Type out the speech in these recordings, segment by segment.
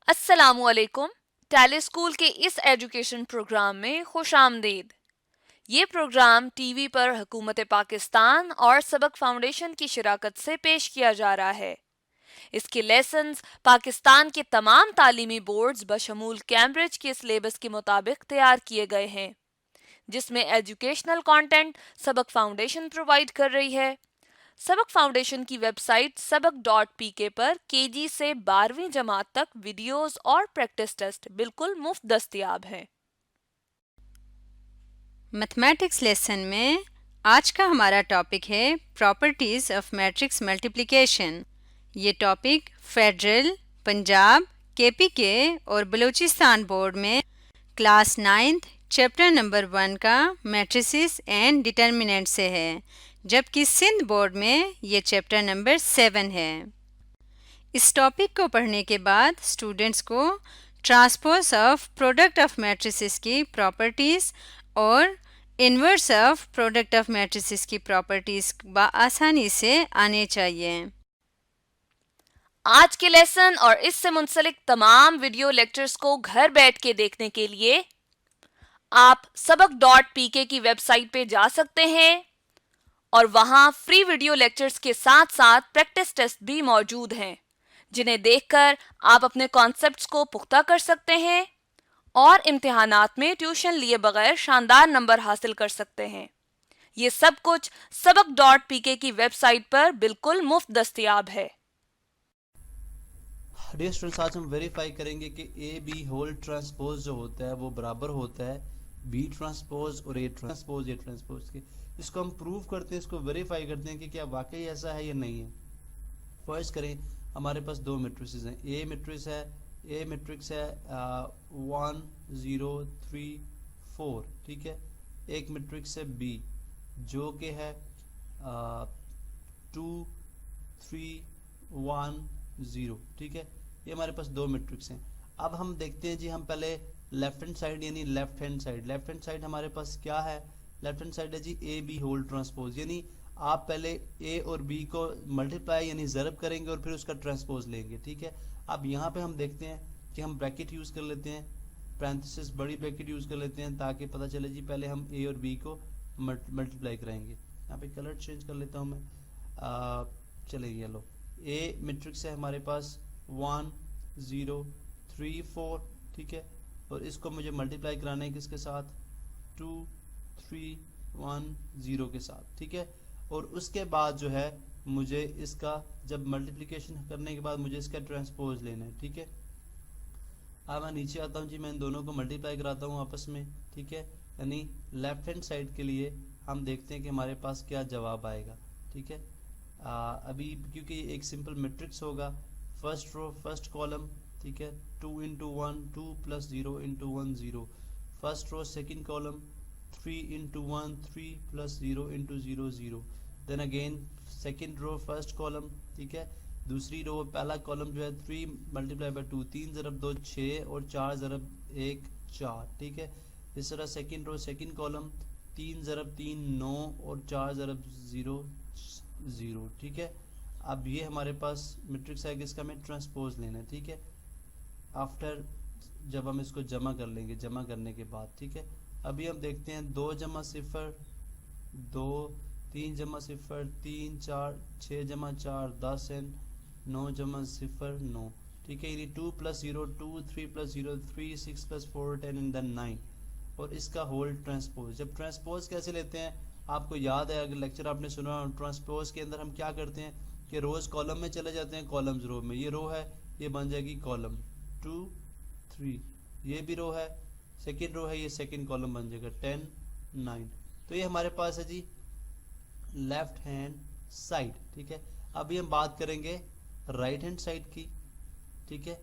अस्सलामुअलैकुम। Tally school के इस एजुकेशन प्रोग्राम में खुश आमदीद। ये प्रोग्राम टीवी पर हुकूमत पाकिस्तान और सबक फाउंडेशन की शिराकत से पेश किया जा रहा है। इसके लेसन्स पाकिस्तान के तमाम तालीमी बोर्ड्स बशमूल कैम्ब्रिज के सिलेबस के मुताबिक तैयार किए गए हैं, जिसमें एजुकेशनल कंटेंट सबक फाउंडेशन प्रोवाइड कर रही है। सबक फाउंडेशन की वेबसाइट सबक.pk पर केजी से 12वीं जमात तक वीडियोस और प्रैक्टिस टेस्ट बिल्कुल मुफ्त दस्तयाब हैं। मैथमेटिक्स लेसन में आज का हमारा टॉपिक है प्रॉपर्टीज़ ऑफ मैट्रिक्स मल्टीप्लिकेशन। ये टॉपिक फेडरल, पंजाब, केपीके और बलूचिस्तान बोर्ड में क्लास 9th चैप्टर नंबर 1 का मैट्रिसेस एंड डिटर्मिनेंट से है, जबकि सिंध बोर्ड में ये चैप्टर नंबर 7 है। इस टॉपिक को पढ़ने के बाद स्टूडेंट्स को transpose of product of matrices की प्रॉपर्टीज़ और inverse of product of matrices की प्रॉपर्टीज़ आसानी से आने चाहिए। आज के लेसन और इससे मुंसलिक तमाम वीडियो लेक्चर्स को घर बैठ के देखने के लिए आप सबक.pk की वेबसाइट पे जा सकते हैं और वहां फ्री वीडियो लेक्चर्स के साथ साथ प्रैक्टिस टेस्ट भी मौजूद हैं, जिन्हें देखकर आप अपने कॉन्सेप्ट्स को पुख्ता कर सकते हैं और इम्तिहानात में ट्यूशन लिए बगैर शानदार नंबर हासिल कर सकते हैं। ये सब कुछ सबक.pk की वेबसाइट पर बिल्कुल मुफ्त दस्तयाब है। डियर स्टूडेंट्स, आज हम वेरीफाई करेंगे कि ए बी होल ट्रांसपोज जो होता है वो बराबर होता है बी ट्रांसपोज और ए ट्रांसपोज के। इसको हम प्रूव करते हैं, इसको वेरीफाई करते हैं कि क्या वाकई ऐसा है या नहीं है। फर्स्ट करें, हमारे पास दो मैट्रिसेस हैं। ए मैट्रिक्स है 1 0 3 4, ठीक है। एक मैट्रिक्स है बी जो कि है 2 3 1 0, ठीक है। ये हमारे पास दो मैट्रिक्स हैं। अब हम देखते हैं जी, हम पहले लेफ्ट हैंड साइड यानी लेफ्ट हैंड साइड हमारे पास क्या है। लेफ्ट हैंड साइड है जी ए बी होल ट्रांसपोज, यानी आप पहले ए और बी को मल्टीप्लाई यानी ज़रब करेंगे और फिर उसका ट्रांसपोज लेंगे, ठीक है। अब यहाँ पे हम देखते हैं कि हम ब्रैकेट यूज़ कर लेते हैं, पैरेंथेसिस बड़ी ब्रैकेट यूज़ कर लेते हैं ताकि पता चले जी पहले हम ए और बी को मल्टीप्लाई कराएंगे। यहाँ पे कलर चेंज कर लेता हूँ मैं, चलेगी येलो। ए मैट्रिक्स है हमारे पास 1 0 3 4, ठीक है। और इसको मुझे मल्टीप्लाई कराना है किसके साथ, 2 3 1 0 के साथ, ठीक है। और उसके बाद जो है मुझे इसका जब मल्टीप्लिकेशन करने के बाद मुझे इसका ट्रांसपोज लेना है, ठीक है। अब मैं नीचे आता हूँ जी, मैं इन दोनों को मल्टीप्लाई कराता हूँ आपस में, ठीक है। यानी लेफ्ट हैंड साइड के लिए हम देखते हैं कि हमारे पास क्या जवाब आएगा, ठीक है। अभी क्योंकि एक सिंपल मैट्रिक्स होगा, फर्स्ट रो फर्स्ट कॉलम, ठीक है, 2 into 1 2 plus 0 into 1 0। First row second column 3 into 1 3 plus 0 into 0 0। Then again second row first column, ठीक है। दूसरी रो पहला कॉलम जो है 3 मल्टीप्लाई बाई 2, 3 ज़रब 2 6 और 4 ज़रब 1 4, ठीक है। इस तरह सेकेंड रो सेकेंड कॉलम 3 ज़रब 3 9 और 4 ज़रब 0 0, ठीक है। अब ये हमारे पास मैट्रिक्स है, इसका हमें ट्रांसपोज लेना है, ठीक है। आफ्टर जब हम इसको जमा कर लेंगे, जमा करने के बाद, ठीक है। अभी हम देखते हैं 2 जमा 0 2, 3 जमा 0 3 4 6 जमा 4 10 एंड 9 जमा 0 9, ठीक है। यानी 2 plus 0 2 3 plus 0 3 6 plus 4 10 and then 9। और इसका होल ट्रांसपोज, जब ट्रांसपोज कैसे लेते हैं आपको याद है, अगर लेक्चर आपने सुना, ट्रांसपोज के अंदर हम क्या करते हैं कि रोज कॉलम में चले जाते हैं, कॉलम्स रो में। ये रो है, ये बन जाएगी कॉलम 2 3, ये भी रो है, सेकेंड रो है, ये सेकेंड कॉलम बन जाएगा 10 9। तो ये हमारे पास है जी लेफ्ट हैंड साइड, ठीक है। अभी हम बात करेंगे राइट हैंड साइड की, ठीक है।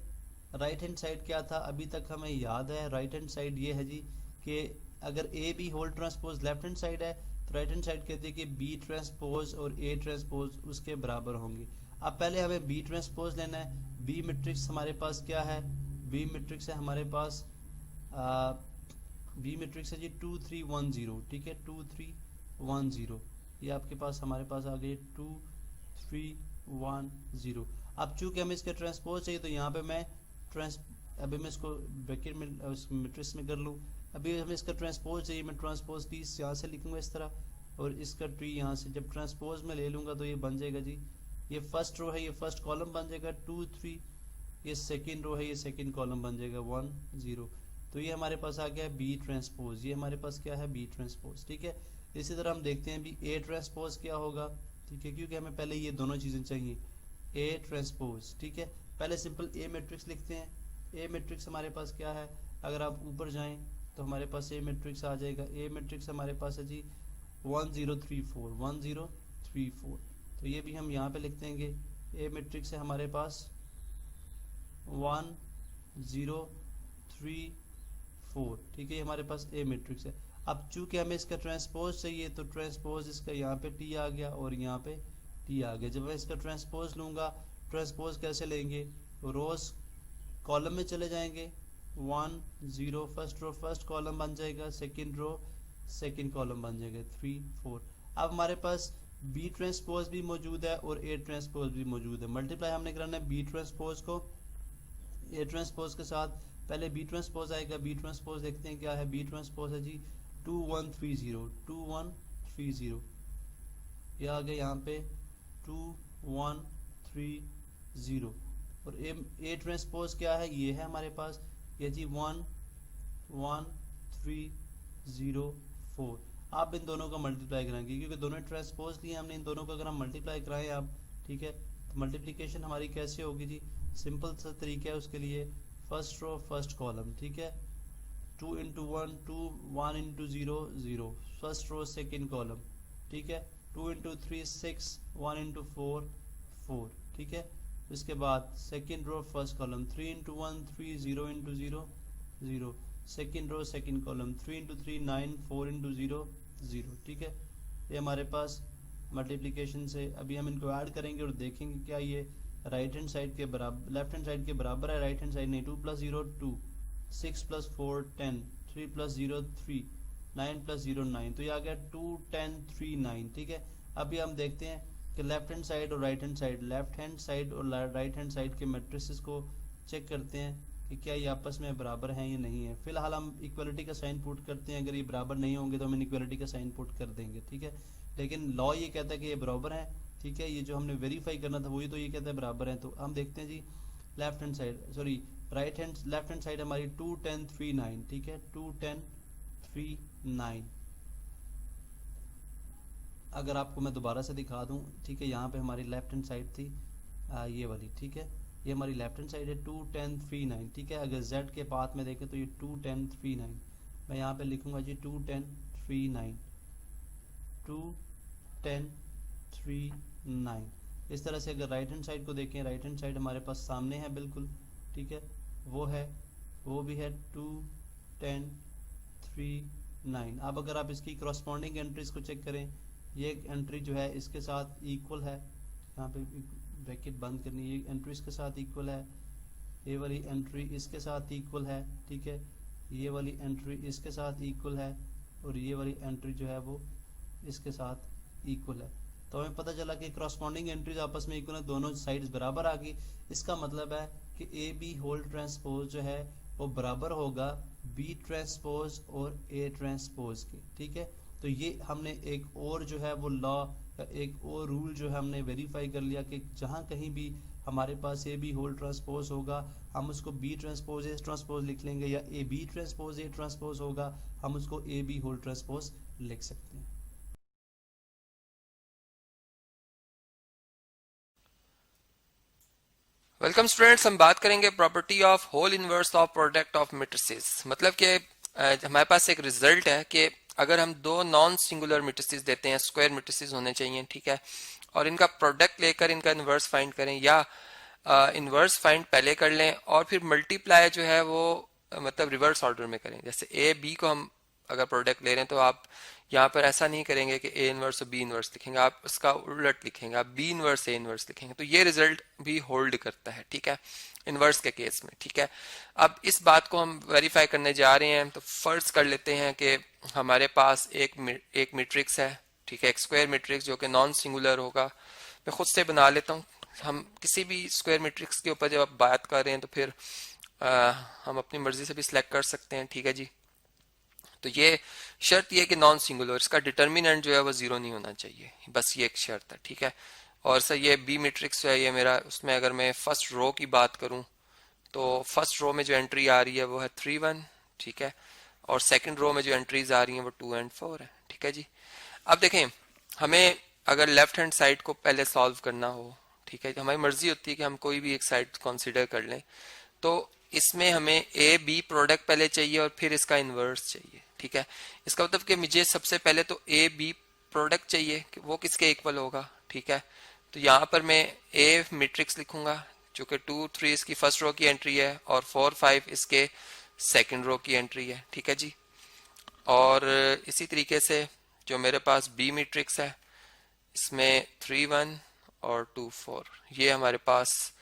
राइट हैंड साइड क्या था अभी तक हमें याद है, राइट हैंड साइड ये है जी कि अगर A B whole transpose left hand side है तो राइट हैंड साइड कहते हैं कि बी ट्रांसपोज और ए ट्रांसपोज उसके बराबर होंगे। अब पहले हमें बी ट्रांसपोज लेना है। बी मैट्रिक्स हमारे पास क्या है, बी मैट्रिक्स है हमारे पास बी मैट्रिक्स है जी 2 3 1 0, ठीक है। 2 3 1 0 ये आपके पास हमारे पास आ गई 2 3 1 0। अब चूंकि हमें इसके ट्रांसपोज चाहिए तो यहाँ पे मैं अभी मैं इसको ब्रैकेट में मैट्रिक्स में कर लूँ। अभी हमें इसका ट्रांसपोज चाहिए, मैं ट्रांसपोज टी यहाँ से लिखूंगा इस तरह, और इसका ट्री यहाँ से जब ट्रांसपोज में ले लूँगा तो ये बन जाएगा जी, ये फर्स्ट रो है, ये फर्स्ट कॉलम बन जाएगा 2 3, ये सेकेंड रो है, ये सेकेंड कॉलम बन जाएगा 1 0। तो ये हमारे पास आ गया बी ट्रांसपोज, ये हमारे पास क्या है बी ट्रांसपोज, ठीक है। इसी तरह हम देखते हैं भी ए ट्रांसपोज क्या होगा, ठीक है, क्योंकि हमें पहले ये दोनों चीज़ें चाहिए, ए ट्रांसपोज, ठीक है। पहले सिंपल ए मैट्रिक्स लिखते हैं। ए मैट्रिक्स हमारे पास क्या है, अगर आप ऊपर जाएं तो हमारे पास ए मैट्रिक्स आ जाएगा। ए मैट्रिक्स हमारे पास है जी 1 0 3 4 1 0 3 4, तो ये भी हम यहाँ पे लिख देंगे। ए मैट्रिक्स है हमारे पास 1 0 3 4, ठीक है, हमारे पास ए मैट्रिक्स है। अब चूंकि हमें इसका ट्रांसपोज चाहिए तो ट्रांसपोज इसका यहाँ पे टी आ गया और यहाँ पे टी आ गया। जब मैं इसका ट्रांसपोज लूँगा, ट्रांसपोज कैसे लेंगे, रोज कॉलम में चले जाएंगे, 1 0 फर्स्ट रो फर्स्ट कॉलम बन जाएगा, सेकंड रो सेकंड कॉलम बन जाएगा 3 4। अब हमारे पास बी ट्रांसपोज भी मौजूद है और ए ट्रांसपोज भी मौजूद है। मल्टीप्लाई हमने कराना है बी ट्रांसपोज को ए ट्रांसपोज के साथ। पहले बी ट्रांसपोज आएगा, बी ट्रांसपोज देखते हैं क्या है। बी ट्रांसपोज है जी 2 1 3 0 2 1 3 0, ये आ गया यहाँ पे 2 1 3 0। और ए ट्रांसपोज क्या है, ये है हमारे पास, ये जी 1 1 3 0 4। आप इन दोनों का मल्टीप्लाई कराएंगे क्योंकि दोनों ट्रांसपोज लिए हमने, इन दोनों का अगर हम मल्टीप्लाई कराएं आप, ठीक है, तो मल्टीप्लिकेशन हमारी कैसे होगी जी, सिंपल सा तरीका है उसके लिए, फर्स्ट रो फर्स्ट कॉलम, ठीक है, 2 into 1 2 1 into 0 0, first row second column, ठीक है, 2 इंटू 3 6 1 इंटू 4 4, ठीक है। इसके बाद second row first column 3 into 1 3 0 into 0 0, second row second column 3 into 3 9 4 into 0 0, ठीक है। ये हमारे पास मल्टीप्लिकेशन से अभी हम इनको ऐड करेंगे और देखेंगे क्या ये राइट हैंड साइड के बराबर, लेफ्ट हैंड साइड के बराबर है, राइट हैंड साइड नहीं। 2 + 0 2, 6 + 4 10, 3 + 0 3, 9 + 0 9, तो ये आ गया 2 10 3 9, ठीक है। अभी हम देखते हैं कि लेफ्ट हैंड साइड और right hand side, left hand side और राइट हैंड साइड के मैट्रिसेस को चेक करते हैं कि क्या ये आपस में बराबर हैं या नहीं है। फिलहाल हम इक्वलिटी का साइन पुट करते हैं, अगर ये बराबर नहीं होंगे तो हम इनइक्वलिटी का साइन पुट कर देंगे, ठीक है। लेकिन लॉ ये कहता है कि ये बराबर है, ठीक है, ये जो हमने वेरीफाई करना था वही तो ये कहता है बराबर है। तो हम देखते हैं जी left hand side, sorry right hand, left hand side हमारी 2 10 3 9, ठीक है, 2 10 3 9। अगर आपको मैं दोबारा से दिखा दूं, ठीक है, यहाँ पे हमारी लेफ्ट हैंड साइड थी ये वाली, ठीक है, ये हमारी लेफ्ट हैंड साइड है 2 10 3 9, ठीक है। अगर z के पाथ में देखें तो ये 2 10 3 9, मैं यहाँ पे लिखूंगा जी 2 10 3 9 2 10 3 9। इस तरह से अगर राइट हैंड साइड को देखें, राइट हैंड साइड हमारे पास सामने है बिल्कुल, ठीक है, वो भी है 2 10 3 9। अब अगर आप इसकी करस्पॉन्डिंग एंट्रीज को चेक करें, ये एंट्री जो है इसके साथ इक्वल है, यहाँ पे ब्रैकेट बंद करनी, ये एंट्री इसके साथ इक्वल है, ये वाली एंट्री इसके साथ इक्वल है, ठीक है, ये वाली एंट्री इसके साथ इक्वल है, और ये वाली एंट्री जो है वो इसके साथ इक्वल है। तो हमें पता चला कि करस्पॉन्डिंग एंट्रीज आपस में इक्वल है, दोनों साइड्स बराबर आ गई। इसका मतलब है कि ए बी होल ट्रांसपोज जो है वो बराबर होगा बी ट्रांसपोज और ए ट्रांसपोज के, ठीक है। तो ये हमने एक और जो है वो लॉ, एक और रूल जो है हमने वेरीफाई कर लिया कि जहाँ कहीं भी हमारे पास ए बी होल ट्रांसपोज होगा हम उसको बी ट्रांसपोज ए ट्रांसपोज लिख लेंगे, या A B transpose A transpose होगा हम उसको ए बी होल ट्रांसपोज लिख सकते हैं। वेलकम स्टूडेंट्स, हम बात करेंगे property of whole inverse of product of matrices. मतलब कि हमारे पास एक रिजल्ट है कि अगर हम दो नॉन सिंगुलर मैट्रिसेस देते हैं, स्क्वायर मैट्रिसेस होने चाहिए, ठीक है, और इनका प्रोडक्ट लेकर इनका इनवर्स फाइंड करें, या इनवर्स फाइंड पहले कर लें और फिर मल्टीप्लाई जो है वो मतलब रिवर्स ऑर्डर में करें। जैसे ए बी को हम अगर प्रोडक्ट ले रहे हैं तो आप यहाँ पर ऐसा नहीं करेंगे कि ए इनवर्स और बी इनवर्स लिखेंगे, आप उसका उलट लिखेंगे, आप बी इनवर्स ए इनवर्स लिखेंगे, तो ये रिजल्ट भी होल्ड करता है, ठीक है, इनवर्स के केस में, ठीक है। अब इस बात को हम वेरीफाई करने जा रहे हैं, तो फर्ज कर लेते हैं कि हमारे पास एक मैट्रिक्स है, ठीक है, एक स्क्वायर मैट्रिक्स जो कि नॉन सिंगुलर होगा। मैं खुद से बना लेता हूँ। हम किसी भी स्क्वायर मैट्रिक्स के ऊपर जब आप बात कर रहे हैं तो फिर हम अपनी मर्जी से भी सिलेक्ट कर सकते हैं, ठीक है जी। तो ये शर्त ये कि नॉन सिंगुलर, इसका डिटर्मिनेंट जो है वो जीरो नहीं होना चाहिए, बस ये एक शर्त है, ठीक है। और सर ये बी मैट्रिक्स जो है ये मेरा, उसमें अगर मैं फर्स्ट रो की बात करूं तो फर्स्ट रो में जो एंट्री आ रही है वो है 3 1, ठीक है। और सेकंड रो में जो एंट्रीज आ रही हैं वो 2 और 4 है, ठीक है जी। अब देखें, हमें अगर लेफ्ट हैंड साइड को पहले सॉल्व करना हो, ठीक है, तो हमारी मर्जी होती है कि हम कोई भी एक साइड कंसीडर कर लें। तो इसमें हमें ए बी प्रोडक्ट पहले चाहिए और फिर इसका इन्वर्स चाहिए, ठीक है। इसका मतलब कि मुझे सबसे पहले तो ए बी प्रोडक्ट चाहिए कि वो किसके इक्वल होगा, ठीक है। तो यहाँ पर मैं ए मैट्रिक्स लिखूंगा जो कि 2 3 इसकी फर्स्ट रो की एंट्री है और 4 5 इसके सेकंड रो की एंट्री है, ठीक है जी। और इसी तरीके से जो मेरे पास बी मैट्रिक्स है इसमें 3 1 और 2 4 ये हमारे पास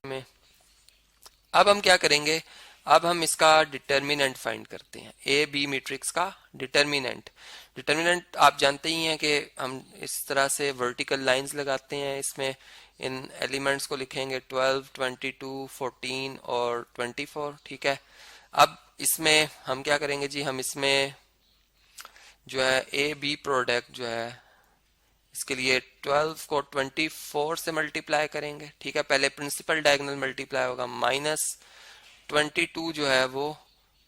में। अब हम क्या करेंगे, अब हम इसका डिटर्मिनेंट फाइंड करते हैं, ए बी मैट्रिक्स का डिटर्मिनेंट। डिटर्मिनेंट आप जानते ही हैं कि हम इस तरह से वर्टिकल लाइंस लगाते हैं, इसमें इन एलिमेंट्स को लिखेंगे 12 22 14 और 24, ठीक है। अब इसमें हम क्या करेंगे जी, हम इसमें जो है ए बी प्रोडक्ट जो है इसके लिए 12 को 24 से मल्टीप्लाई करेंगे, ठीक है। पहले प्रिंसिपल डायगोनल मल्टीप्लाई होगा, माइनस 22 जो है वो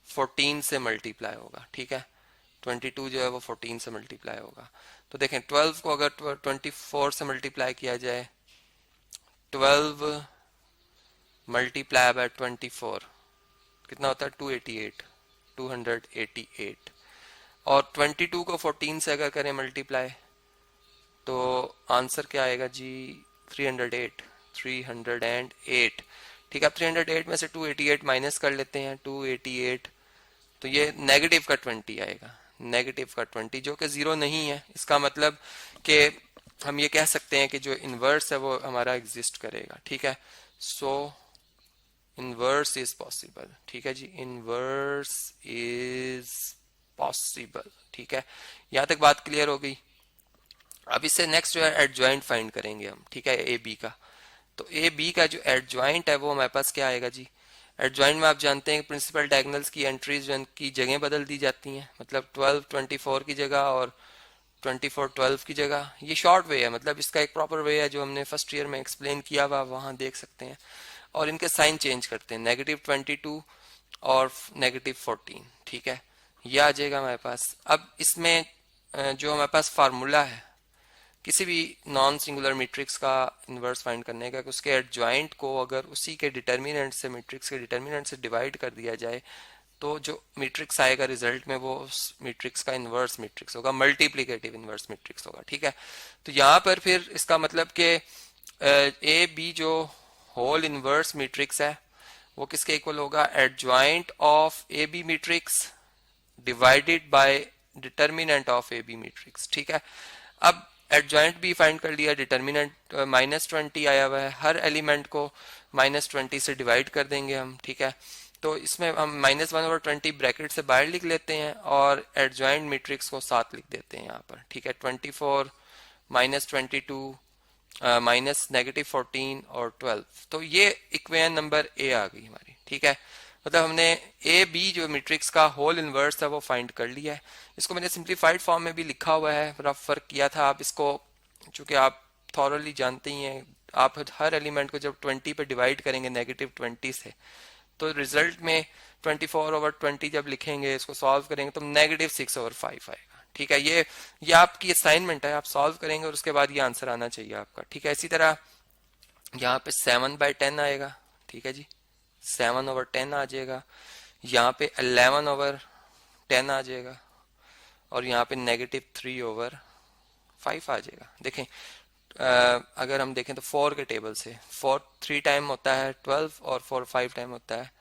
14 से मल्टीप्लाई होगा, ठीक है। 22 जो है वो 14 से मल्टीप्लाई होगा। तो देखें 12 को अगर 24 से मल्टीप्लाई किया जाए, 12 मल्टीप्लाई बाय 24 कितना होता है, 288, 288। और 22 को 14 से अगर करें मल्टीप्लाई तो आंसर क्या आएगा जी, 308, 308, ठीक है। 308 में से 288 माइनस कर लेते हैं, 288, तो ये नेगेटिव का 20 आएगा, नेगेटिव का 20 जो कि जीरो नहीं है। इसका मतलब कि हम ये कह सकते हैं कि जो इन्वर्स है वो हमारा एग्जिस्ट करेगा, ठीक है। सो इन्वर्स इज पॉसिबल, ठीक है जी, इन्वर्स इज पॉसिबल, ठीक है। यहां तक बात क्लियर हो गई। अब इससे नेक्स्ट जो है एडजॉइंट फाइंड करेंगे हम, ठीक है, ए बी का। तो ए बी का जो एडजॉइंट है वो हमारे पास क्या आएगा जी, एडजॉइंट में आप जानते हैं प्रिंसिपल डायगोनल्स की एंट्रीज जो की जगह बदल दी जाती हैं, मतलब 12 24 की जगह और 24 12 की जगह। ये शॉर्ट वे है, मतलब इसका एक प्रॉपर वे है जो हमने फर्स्ट ईयर में एक्सप्लेन किया हुआ, वहां देख सकते हैं। और इनके साइन चेंज करते हैं, -22 और -14, ठीक है, ये आ जाएगा हमारे पास। अब इसमें जो हमारे पास फार्मूला है किसी भी नॉन सिंगुलर मैट्रिक्स का इन्वर्स फाइंड करने का, कि उसके एडजॉइंट को अगर उसी के डिटर्मिनेंट से, मैट्रिक्स के डिटर्मिनेंट से डिवाइड कर दिया जाए तो जो मैट्रिक्स आएगा रिजल्ट में वो उस मैट्रिक्स का इन्वर्स मैट्रिक्स होगा, मल्टीप्लिकेटिव इन्वर्स मैट्रिक्स होगा, ठीक है। तो यहाँ पर फिर इसका मतलब कि ए बी जो होल इन्वर्स मैट्रिक्स है वो किसके इक्वल होगा, adjoint of A B matrix divided by determinant of A B matrix, ठीक है। अब एडजॉइंट भी फाइंड कर लिया, डिटर्मिनेंट -20 आया हुआ है, हर एलिमेंट को -20 से डिवाइड कर देंगे हम, ठीक है। तो इसमें हम -1 और 20 ब्रैकेट से बाहर लिख लेते हैं और एडजॉइंट मैट्रिक्स को साथ लिख देते हैं यहाँ पर, ठीक है। 24 -22 -14 और 12, तो ये इक्वेशन नंबर ए आ गई हमारी, ठीक है। मतलब हमने ए बी जो मैट्रिक्स का होल इनवर्स था वो फाइंड कर लिया है। इसको मैंने सिंप्लीफाइड फॉर्म में भी लिखा हुआ है, रफ फर्क किया था। आप इसको चूंकि आप थॉरली जानते ही हैं, आप हर एलिमेंट को जब 20 पे डिवाइड करेंगे -20 से, तो रिजल्ट में 24/20 जब लिखेंगे, इसको सॉल्व करेंगे तो -6/5 आएगा, ठीक है। ये आपकी असाइनमेंट है, आप सॉल्व करेंगे और उसके बाद ये आंसर आना चाहिए आपका, ठीक है। इसी तरह यहाँ पे 7/10 आएगा, ठीक है जी, 7/10 आ जाएगा। यहाँ पे 11/10 आ जाएगा और यहाँ पे -3/5 आ जाएगा। देखें अगर हम देखें तो 4 के टेबल से 4 3 टाइम होता है 12 और 4 5 टाइम होता है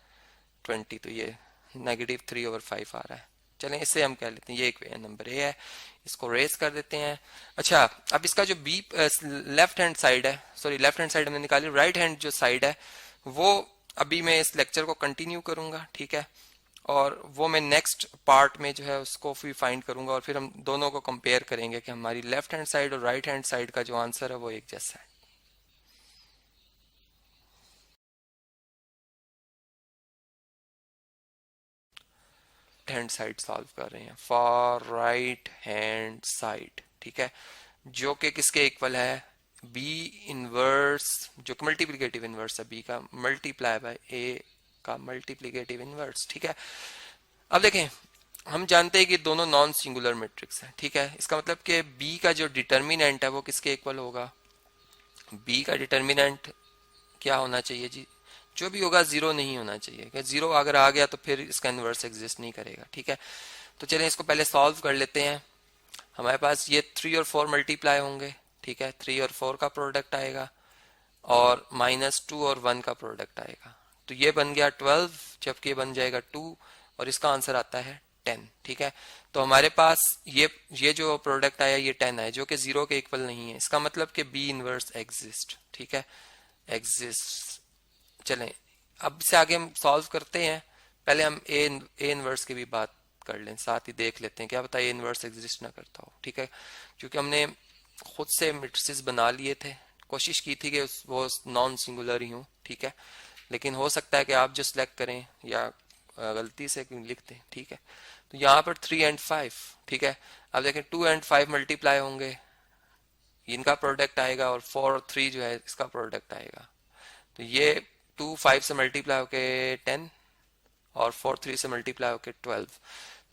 20, तो ये -3/5 आ रहा है। चलें इससे हम कह लेते हैं ये इक्वेशन नंबर ए है, इसको रेस कर देते हैं। अच्छा, अब इसका जो बी लेफ्ट हैंड साइड है, सॉरी लेफ्ट हैंड साइड हमने निकाली, राइट हैंड जो साइड है वो अभी मैं इस लेक्चर को कंटिन्यू करूंगा, ठीक है। और वो मैं नेक्स्ट पार्ट में जो है उसको भी फाइंड करूंगा और फिर हम दोनों को कंपेयर करेंगे कि हमारी लेफ्ट हैंड साइड और राइट हैंड साइड का जो आंसर है वो एक जैसा है। राइट हैंड साइड सॉल्व कर रहे हैं, फॉर राइट हैंड साइड, ठीक है, जो कि किसके इक्वल है, बी इनवर्स, जो कि मल्टीप्लिकेटिव इनवर्स है बी का, मल्टीप्लाई बाय ए का मल्टीप्लिकेटिव इनवर्स, ठीक है। अब देखें, हम जानते हैं कि दोनों नॉन सिंगुलर मैट्रिक्स हैं, ठीक है, इसका मतलब कि बी का जो डिटर्मिनेंट है वो किसके इक्वल होगा, बी का डिटर्मिनेंट क्या होना चाहिए जी, जो भी होगा जीरो नहीं होना चाहिए, जीरो अगर आ गया तो फिर इसका इनवर्स एग्जिस्ट नहीं करेगा, ठीक है। तो चलिए इसको पहले सॉल्व कर लेते हैं। हमारे पास ये 3 और 4 मल्टीप्लाई होंगे, ठीक है, 3 और 4 का प्रोडक्ट आएगा और -2 और 1 का प्रोडक्ट आएगा, तो ये बन गया 12, जबकि ये बन जाएगा 2 और इसका आंसर आता है 10, ठीक है। तो हमारे पास ये जो प्रोडक्ट आया ये 10 है, जो कि जीरो के इक्वल नहीं है, इसका मतलब कि बी इनवर्स एग्जिस्ट, ठीक है, एग्जिस्ट। चलें अब से आगे हम सॉल्व करते हैं, पहले हम ए इनवर्स की भी बात कर लें, साथ ही देख लेते हैं क्या पता ए इनवर्स एग्जिस्ट ना करता हो, ठीक है, क्योंकि हमने खुद से मैट्रिसेस बना लिए थे, कोशिश की थी कि वो नॉन सिंगुलर ही हो, ठीक है, लेकिन हो सकता है कि आप जो सिलेक्ट करें या गलती से लिख दें, ठीक है। तो यहाँ पर 3 और 5, ठीक है, अब देखें 2 और 5 मल्टीप्लाई होंगे, इनका प्रोडक्ट आएगा और 4 और 3 जो है इसका प्रोडक्ट आएगा, तो ये 2 5 से मल्टीप्लाई होके 10 और 4 3 से मल्टीप्लाई होके 12,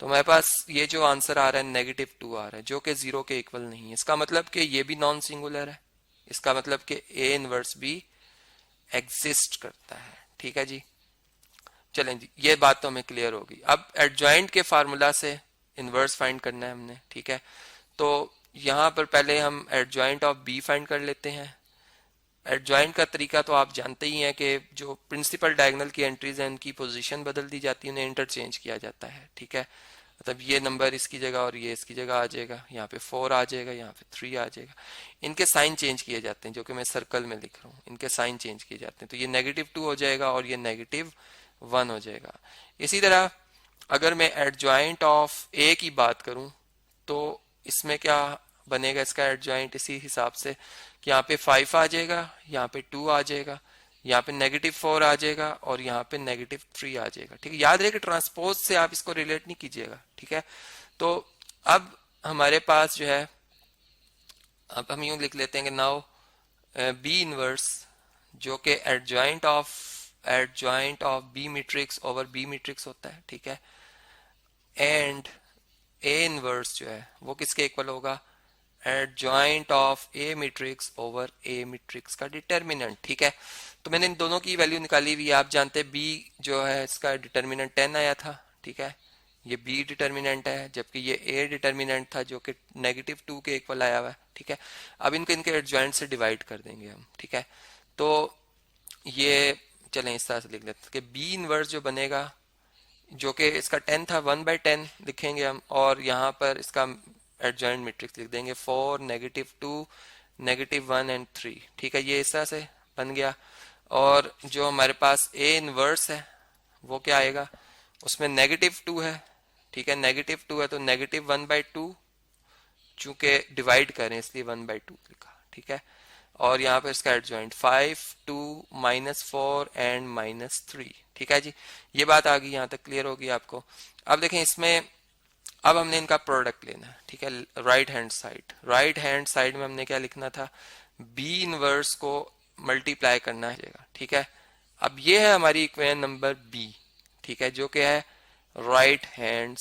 तो हमारे पास ये जो आंसर आ रहा है -2 आ रहा है, जो कि जीरो के इक्वल नहीं है, इसका मतलब कि ये भी नॉन सिंगुलर है, इसका मतलब कि ए इनवर्स भी एग्जिस्ट करता है, ठीक है जी। चलें जी, ये बात तो हमें क्लियर होगी। अब एडजॉइंट के फार्मूला से इनवर्स फाइंड करना है हमने, ठीक है, तो यहाँ पर पहले हम एडजॉइंट ऑफ बी फाइंड कर लेते हैं। एडजॉइंट का तरीका तो आप जानते ही हैं कि जो प्रिंसिपल डायगोनल की एंट्रीज हैं उनकी पोजीशन बदल दी जाती है, उन्हें इंटरचेंज किया जाता है, ठीक है, मतलब ये नंबर इसकी जगह और ये इसकी जगह आ जाएगा, यहाँ पे 4 आ जाएगा, यहाँ पे 3 आ जाएगा, इनके साइन चेंज किए जाते हैं, जो कि मैं सर्कल में लिख रहा हूँ, इनके साइन चेंज किए जाते हैं, तो ये -2 हो जाएगा और ये -1 हो जाएगा। इसी तरह अगर मैं एडजॉइंट ऑफ ए की बात करूं तो इसमें क्या बनेगा, इसका एडजॉइंट इसी हिसाब से कि यहाँ पे 5 आ जाएगा, यहाँ पे 2 आ जाएगा, यहाँ पे -4 आ जाएगा और यहाँ पे -3 आ जाएगा, ठीक है। याद रहे कि ट्रांसपोज से आप इसको रिलेट नहीं कीजिएगा, ठीक है। तो अब हमारे पास जो है, अब हम यूं लिख लेते हैं कि नाउ बी इनवर्स, जो कि adjoint of B matrix over B matrix होता है, ठीक है, एंड ए इनवर्स जो है वो किसके इक्वल होगा, adjoint of A matrix over A matrix का डिटर्मिनेंट, ठीक है। तो मैंने इन दोनों की वैल्यू निकाली हुई है, आप जानते हैं बी जो है इसका डिटर्मिनेंट 10 आया था, ठीक है, ये बी डिटर्मिनेंट है, जबकि ये ए डिटर्मिनेंट था जो कि -2 के इक्वल आया हुआ है, ठीक है। अब इनको इनके एडजॉइंट से डिवाइड कर देंगे हम, ठीक है। तो ये चलें इस तरह से लिख लेते हैं कि बी इनवर्स जो बनेगा, जो कि इसका 10 था, 1/10 लिखेंगे हम, और यहाँ पर इसका एडजॉइंट मैट्रिक्स लिख देंगे 4 -2 -1 एंड 3, ठीक है, ये इस तरह से बन गया। और जो हमारे पास ए इनवर्स है वो क्या आएगा, उसमें -2 है, ठीक है, -2 है तो -1/2, चूंकि डिवाइड करें इसलिए 1/2 लिखा, ठीक है। और यहाँ पर इसका एडजॉइंट 5 2 -4 एंड -3, ठीक है जी। ये बात आ गई, यहाँ तक क्लियर होगी आपको। अब देखें इसमें, अब हमने इनका प्रोडक्ट लेना है, ठीक है, राइट हैंड साइड में हमने क्या लिखना था, बी इनवर्स को मल्टीप्लाई करना है, ठीक है। अब ये है हमारी इक्वेशन नंबर बी, ठीक है, जो कि है राइट हैंड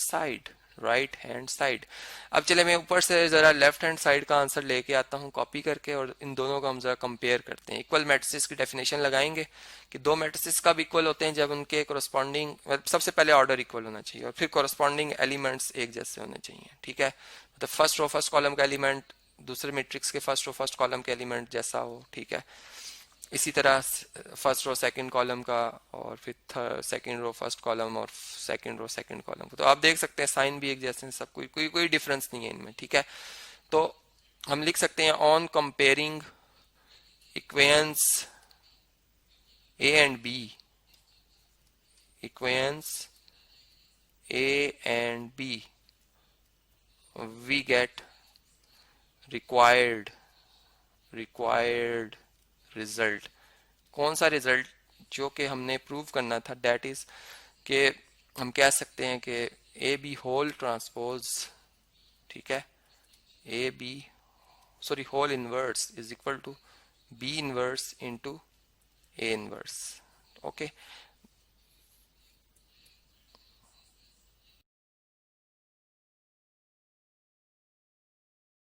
साइड। अब चले मैं ऊपर से जरा लेफ्ट हैंड साइड का आंसर लेके आता हूँ कॉपी करके, और इन दोनों को हम जरा कंपेयर करते हैं। इक्वल मैट्रिसेस की डेफिनेशन लगाएंगे कि दो मैट्रिसेस कब इक्वल होते हैं, जब उनके कोरस्पॉन्डिंग, सबसे पहले ऑर्डर इक्वल होना चाहिए और फिर कोरस्पॉन्डिंग एलिमेंट्स एक जैसे होने चाहिए, ठीक है, मतलब फर्स्ट रो फर्स्ट कॉलम का एलिमेंट दूसरे मैट्रिक्स के फर्स्ट रो फर्स्ट कॉलम के एलिमेंट जैसा हो, ठीक है। इसी तरह फर्स्ट रो सेकंड कॉलम का, और फिर सेकंड रो फर्स्ट कॉलम और सेकंड रो सेकंड कॉलम का, तो आप देख सकते हैं साइन भी एक जैसे हैं, सब कोई डिफरेंस नहीं है इनमें, ठीक है। तो हम लिख सकते हैं on comparing equations A and B, equations A and B, we get required result. कौन सा रिजल्ट, जो कि हमने प्रूव करना था, दैट इज कि हम कह सकते हैं कि ए बी होल ट्रांसपोज, ठीक है, A B sorry whole inverse is equal to B inverse into A inverse. Okay,